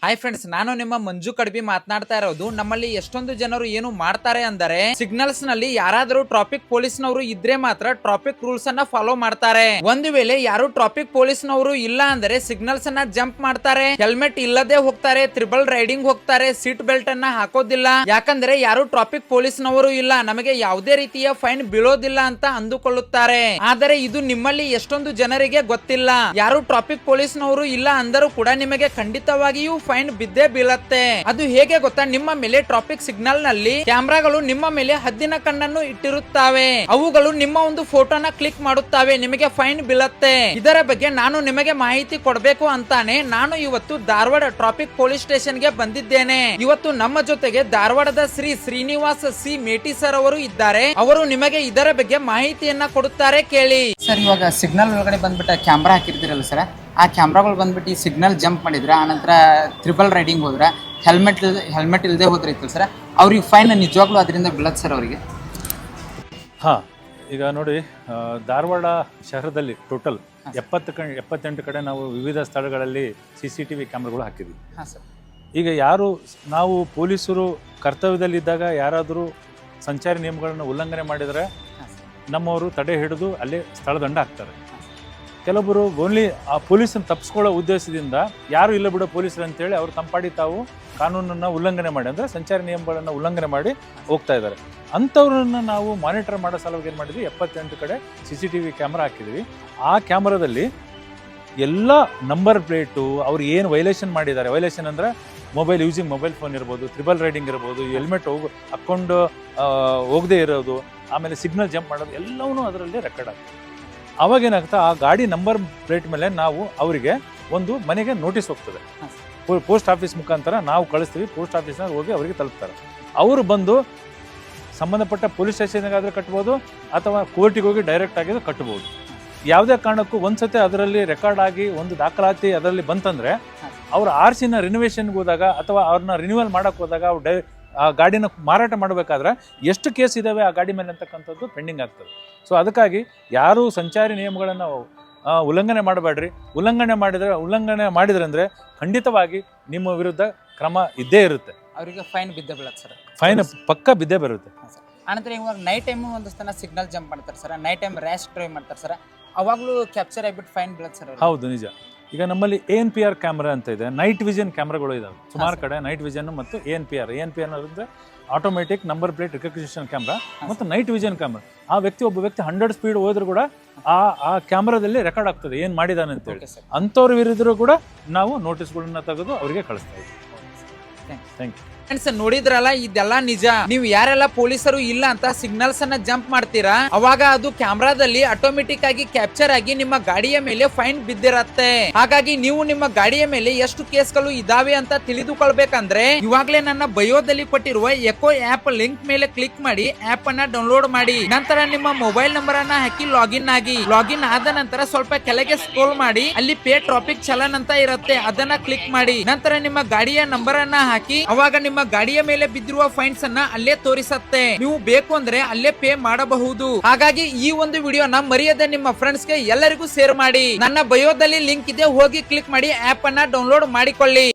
Hi friends, ನಾನು ನಿಮ್ಮ ಮಂಜು ಕಡ್ಬಿ ಮಾತನಾಡ್ತಾ ಇರೋದು. ನಮ್ಮಲ್ಲಿ ಎಷ್ಟೊಂದು ಜನರು ಏನು ಮಾಡ್ತಾರೆ ಅಂದರೆ, ಸಿಗ್ನಲ್ಸ್ ನಲ್ಲಿ ಯಾರಾದರೂ ಟ್ರಾಫಿಕ್ ಪೊಲೀಸ್ನವರು ಇದ್ರೆ ಮಾತ್ರ ಟ್ರಾಫಿಕ್ ರೂಲ್ಸ್ ಅನ್ನ ಫಾಲೋ ಮಾಡ್ತಾರೆ. ಒಂದು ವೇಳೆ ಯಾರು ಟ್ರಾಫಿಕ್ ಪೊಲೀಸ್ನವರು ಇಲ್ಲ ಅಂದರೆ ಸಿಗ್ನಲ್ಸ್ ಅನ್ನ ಜಂಪ್ ಮಾಡ್ತಾರೆ, ಹೆಲ್ಮೆಟ್ ಇಲ್ಲದೆ ಹೋಗ್ತಾರೆ, ತ್ರಿಬಲ್ ರೈಡಿಂಗ್ ಹೋಗ್ತಾರೆ, ಸೀಟ್ ಬೆಲ್ಟ್ ಅನ್ನ ಹಾಕೋದಿಲ್ಲ. ಯಾಕಂದ್ರೆ ಯಾರು ಟ್ರಾಫಿಕ್ ಪೊಲೀಸ್ನವರು ಇಲ್ಲ, ನಮಗೆ ಯಾವುದೇ ರೀತಿಯ ಫೈನ್ ಬೀಳೋದಿಲ್ಲ ಅಂತ ಅಂದುಕೊಳ್ಳುತ್ತಾರೆ. ಆದರೆ ಇದು ನಿಮ್ಮಲ್ಲಿ ಎಷ್ಟೊಂದು ಜನರಿಗೆ ಗೊತ್ತಿಲ್ಲ. ಯಾರು ಟ್ರಾಫಿಕ್ ಪೊಲೀಸ್ನವರು ಇಲ್ಲ ಅಂದರೂ ಕೂಡ ನಿಮಗೆ ಖಂಡಿತವಾಗಿಯೂ ಫೈನ್ ಬಿದ್ದೇ ಬೀಳತ್ತೆ. ಅದು ಹೇಗೆ ಗೊತ್ತಾ? ನಿಮ್ಮ ಮೇಲೆ ಟ್ರಾಫಿಕ್ ಸಿಗ್ನಲ್ ನಲ್ಲಿ ಕ್ಯಾಮ್ರಾಗಳು ನಿಮ್ಮ ಮೇಲೆ ಹದ್ದಿನ ಕಣ್ಣನ್ನು ಇಟ್ಟಿರುತ್ತವೆ. ಅವುಗಳು ನಿಮ್ಮ ಒಂದು ಫೋಟೋನ ಕ್ಲಿಕ್ ಮಾಡುತ್ತವೆ, ನಿಮಗೆ ಫೈನ್ ಬೀಳತ್ತೆ. ಇದರ ಬಗ್ಗೆ ನಾನು ನಿಮಗೆ ಮಾಹಿತಿ ಕೊಡಬೇಕು ಅಂತಾನೆ ನಾನು ಇವತ್ತು ಧಾರವಾಡ ಟ್ರಾಫಿಕ್ ಪೊಲೀಸ್ ಸ್ಟೇಷನ್ ಗೆ ಬಂದಿದ್ದೇನೆ. ಇವತ್ತು ನಮ್ಮ ಜೊತೆಗೆ ಧಾರವಾಡದ ಶ್ರೀ ಶ್ರೀನಿವಾಸ್ ಸಿ ಮೇಟಿ ಸರ್ ಅವರು ಇದ್ದಾರೆ. ಅವರು ನಿಮಗೆ ಇದರ ಬಗ್ಗೆ ಮಾಹಿತಿಯನ್ನ ಕೊಡುತ್ತಾರೆ, ಕೇಳಿ. ಸರ್, ಇವಾಗ ಸಿಗ್ನಲ್ ಒಳಗಡೆ ಬಂದ್ಬಿಟ್ಟು ಕ್ಯಾಮ್ರಾ ಹಾಕಿರ್ತೀರಲ್ಲ ಸರ್, ಆ ಕ್ಯಾಮ್ರಾಗಳು ಬಂದ್ಬಿಟ್ಟು ಈ ಸಿಗ್ನಲ್ ಜಂಪ್ ಮಾಡಿದ್ರೆ, ಆನಂತರ ತ್ರಿಬಲ್ ರೈಡಿಂಗ್ ಹೋದ್ರೆ, ಹೆಲ್ಮೆಟ್ ಇಲ್ಲದೆ ಹೋದ್ರೆ ಇತ್ತು ಸರ್, ಅವ್ರಿಗೆ ಫೈನ್ ನಿಜವಾಗ್ಲೂ ಅದರಿಂದ ಬೀಳತ್ತೆ ಸರ್ ಅವರಿಗೆ? ಹಾಂ, ಈಗ ನೋಡಿ, ಧಾರವಾಡ ಶಹರದಲ್ಲಿ ಟೋಟಲ್ 78 ಕಡೆ ನಾವು ವಿವಿಧ ಸ್ಥಳಗಳಲ್ಲಿ CCTV ಕ್ಯಾಮ್ರಾಗಳು ಹಾಕಿದ್ವಿ. ಹಾಂ ಸರ್. ಈಗ ನಾವು ಪೊಲೀಸರು ಕರ್ತವ್ಯದಲ್ಲಿದ್ದಾಗ ಯಾರಾದರೂ ಸಂಚಾರಿ ನಿಯಮಗಳನ್ನು ಉಲ್ಲಂಘನೆ ಮಾಡಿದರೆ ನಮ್ಮವರು ತಡೆ ಹಿಡಿದು ಅಲ್ಲೇ ಸ್ಥಳದಂಡ ಹಾಕ್ತಾರೆ. ಕೆಲವೊಬ್ಬರು ಓನ್ಲಿ ಆ ಪೊಲೀಸನ್ನು ತಪ್ಪಿಸ್ಕೊಳ್ಳೋ ಉದ್ದೇಶದಿಂದ ಯಾರು ಇಲ್ಲ ಬಿಡೋ ಪೊಲೀಸರು ಅಂತೇಳಿ ಅವರು ತಂಪಾಡಿ ತಾವು ಕಾನೂನನ್ನು ಉಲ್ಲಂಘನೆ ಮಾಡಿ, ಅಂದರೆ ಸಂಚಾರಿ ನಿಯಮಗಳನ್ನು ಉಲ್ಲಂಘನೆ ಮಾಡಿ ಹೋಗ್ತಾ ಇದ್ದಾರೆ. ಅಂಥವ್ರನ್ನ ನಾವು ಮಾನಿಟರ್ ಮಾಡೋ ಸಲುವಾಗಿ ಏನು ಮಾಡಿದ್ವಿ, 78 ಕಡೆ CCTV ಕ್ಯಾಮ್ರಾ ಹಾಕಿದ್ವಿ. ಆ ಕ್ಯಾಮ್ರಾದಲ್ಲಿ ಎಲ್ಲ ನಂಬರ್ ಪ್ಲೇಟು, ಅವ್ರು ಏನು ವೈಲೇಷನ್ ಮಾಡಿದ್ದಾರೆ, ವೈಲೇಷನ್ ಅಂದರೆ ಮೊಬೈಲ್ ಫೋನ್ ಇರ್ಬೋದು, ತ್ರಿಬಲ್ ರೈಡಿಂಗ್ ಇರ್ಬೋದು, ಹೆಲ್ಮೆಟ್ ಹಾಕ್ಕೊಂಡು ಹೋಗದೆ ಇರೋದು, ಆಮೇಲೆ ಸಿಗ್ನಲ್ ಜಂಪ್ ಮಾಡೋದು, ಎಲ್ಲವೂ ಅದರಲ್ಲಿ ರೆಕಾರ್ಡ್ ಆಗ್ತದೆ. ಅವಾಗೇನಾಗ್ತಾ ಆ ಗಾಡಿ ನಂಬರ್ ಪ್ಲೇಟ್ ಮೇಲೆ ನಾವು ಅವರಿಗೆ ಒಂದು ಮನೆಗೆ ನೋಟಿಸ್ ಹೋಗ್ತದೆ. ಪೋಸ್ಟ್ ಆಫೀಸ್ ಮುಖಾಂತರ ನಾವು ಕಳಿಸ್ತೀವಿ, ಪೋಸ್ಟ್ ಆಫೀಸ್ನಾಗ ಹೋಗಿ ಅವರಿಗೆ ತಲುಪ್ತಾರೆ. ಅವರು ಬಂದು ಸಂಬಂಧಪಟ್ಟ ಪೊಲೀಸ್ ಸ್ಟೇಷನ್ಗಾದ್ರೆ ಕಟ್ಬೋದು, ಅಥವಾ ಕೋರ್ಟಿಗೆ ಹೋಗಿ ಡೈರೆಕ್ಟ್ ಆಗಿದ್ದು ಕಟ್ಬೋದು. ಯಾವುದೇ ಕಾರಣಕ್ಕೂ ಒಂದ್ಸತಿ ಅದರಲ್ಲಿ ರೆಕಾರ್ಡ್ ಆಗಿ ಒಂದು ದಾಖಲಾತಿ ಅದರಲ್ಲಿ ಬಂತಂದರೆ, ಅವ್ರು RC ರಿನೋವೇಷನ್ಗೆ ಹೋದಾಗ ಅಥವಾ ಅವ್ರನ್ನ ರಿನ್ಯೂವಲ್ ಮಾಡೋಕ್ಕೆ ಹೋದಾಗ ಅವ್ರು ಆ ಗಾಡಿನ ಮಾರಾಟ ಮಾಡಬೇಕಾದ್ರೆ ಎಷ್ಟು ಕೇಸ್ ಇದ್ದಾವೆ ಆ ಗಾಡಿ ಮೇಲೆ ಅಂತಕ್ಕಂಥದ್ದು ಪೆಂಡಿಂಗ್ ಆಗ್ತದೆ. ಸೊ ಅದಕ್ಕಾಗಿ ಯಾರೂ ಸಂಚಾರಿ ನಿಯಮಗಳನ್ನು ಉಲ್ಲಂಘನೆ ಮಾಡಬೇಡ್ರಿ. ಉಲ್ಲಂಘನೆ ಮಾಡಿದ್ರೆ ಅಂದರೆ ಖಂಡಿತವಾಗಿ ನಿಮ್ಮ ವಿರುದ್ಧ ಕ್ರಮ ಇದ್ದೇ ಇರುತ್ತೆ. ಅವರಿಗೆ ಫೈನ್ ಬಿದ್ದೇ ಬೀಳತ್ತೆ ಸರ್? ಫೈನ್ ಪಕ್ಕ ಬಿದ್ದೇ ಬರುತ್ತೆ. ಆನಂತರ ಇವಾಗ ನೈಟ್ ಟೈಮು ಒಂದಷ್ಟು ಜನ ಸಿಗ್ನಲ್ ಜಂಪ್ ಮಾಡ್ತಾರೆ sir, night time rash drive ಮಾಡ್ತಾರೆ ಸರ್, ಅವಾಗಲೂ ಕ್ಯಾಪ್ಚರ್ ಆಗಿಬಿಟ್ಟು ಫೈನ್ ಬೀಳತ್ತೆ ಸರ್? ಹೌದು, ನಿಜ. ಈಗ ನಮ್ಮಲ್ಲಿ ANPR ಕ್ಯಾಮ್ರಾ ಅಂತ ಇದೆ, ನೈಟ್ ವಿಷನ್ ಕ್ಯಾಮ್ರಾಗಳು ಇದಾವೆ ಸುಮಾರು ಕಡೆ. ನೈಟ್ ವಿಷನ್ ಮತ್ತು ANPR ಅಂದರೆ automatic number plate recognition camera ಮತ್ತು ನೈಟ್ ವಿಷನ್ ಕ್ಯಾಮ್ರಾ. ಒಬ್ಬ ವ್ಯಕ್ತಿ 100 ಸ್ಪೀಡ್ ಹೋದ್ರೂ ಕೂಡ ಆ ಕ್ಯಾಮ್ರಾದಲ್ಲಿ ರೆಕಾರ್ಡ್ ಆಗ್ತದೆ ಏನು ಮಾಡಿದಾನೆ ಅಂತೇಳಿ. ಅಂಥವ್ರ ವಿರುದ್ಧ ಕೂಡ ನಾವು ನೋಟಿಸ್ಗಳನ್ನ ತೆಗೆದು ಅವರಿಗೆ ಕಳಿಸ್ತಾ ಇದ್ದೀವಿ. Thank you. ಫ್ರೆಂಡ್ಸ್, ನೋಡಿದ್ರಲ್ಲ, ಇದೆಲ್ಲ ನಿಜ. ನೀವು ಯಾರೆಲ್ಲ ಪೊಲೀಸರು ಇಲ್ಲ ಅಂತ ಸಿಗ್ನಲ್ಸ್ ಅನ್ನ ಜಂಪ್ ಮಾಡ್ತೀರಾ, ಅವಾಗ ಅದು ಕ್ಯಾಮ್ರಾದಲ್ಲಿ ಆಟೋಮೆಟಿಕ್ ಆಗಿ ಕ್ಯಾಪ್ಚರ್ ಆಗಿ ನಿಮ್ಮ ಗಾಡಿಯ ಮೇಲೆ ಫೈನ್ ಬಿದ್ದಿರತ್ತೆ. ಹಾಗಾಗಿ ನೀವು ನಿಮ್ಮ ಗಾಡಿಯ ಮೇಲೆ ಎಷ್ಟು ಕೇಸ್ಗಳು ಇದಾವೆ ಅಂತ ತಿಳಿದುಕೊಳ್ಬೇಕಂದ್ರೆ ಇವಾಗ್ಲೇ ನನ್ನ ಬಯೋದಲ್ಲಿ ಕೊಟ್ಟಿರುವ ಎಕೋ ಆಪ್ ಲಿಂಕ್ ಮೇಲೆ ಕ್ಲಿಕ್ ಮಾಡಿ ಆಪ್ ಅನ್ನ ಡೌನ್ಲೋಡ್ ಮಾಡಿ. ನಂತರ ನಿಮ್ಮ ಮೊಬೈಲ್ ನಂಬರ್ ಅನ್ನ ಹಾಕಿ ಲಾಗಿನ್ ಆಗಿ. ಲಾಗಿನ್ ಆದ ನಂತರ ಸ್ವಲ್ಪ ಕೆಳಗೆ ಸ್ಕ್ರೋಲ್ ಮಾಡಿ, ಅಲ್ಲಿ ಪೇ ಟ್ರಾಫಿಕ್ ಚಲನ್ ಅಂತ ಇರುತ್ತೆ, ಅದನ್ನ ಕ್ಲಿಕ್ ಮಾಡಿ. ನಂತರ ನಿಮ್ಮ ಗಾಡಿಯ ನಂಬರ್ ಅನ್ನ ಹಾಕಿ, ಅವಾಗ ನಿಮ್ಮ ಗಾಡಿಯ ಮೇಲೆ ಬಿದ್ದಿರುವ ಫೈನ್ಸ್ ಅನ್ನ ಅಲ್ಲೇ ತೋರಿಸತ್ತೆ. ನೀವು ಬೇಕು ಅಂದ್ರೆ ಅಲ್ಲೇ ಪೇ ಮಾಡಬಹುದು. ಹಾಗಾಗಿ ಈ ಒಂದು ವಿಡಿಯೋನ ಮರೆಯದೆ ನಿಮ್ಮ ಫ್ರೆಂಡ್ಸ್ ಗೆ ಎಲ್ಲರಿಗೂ ಶೇರ್ ಮಾಡಿ. ನನ್ನ ಬಯೋದಲ್ಲಿ ಲಿಂಕ್ ಇದೆ, ಹೋಗಿ ಕ್ಲಿಕ್ ಮಾಡಿ ಆಪ್ ಅನ್ನ ಡೌನ್ಲೋಡ್ ಮಾಡಿಕೊಳ್ಳಿ.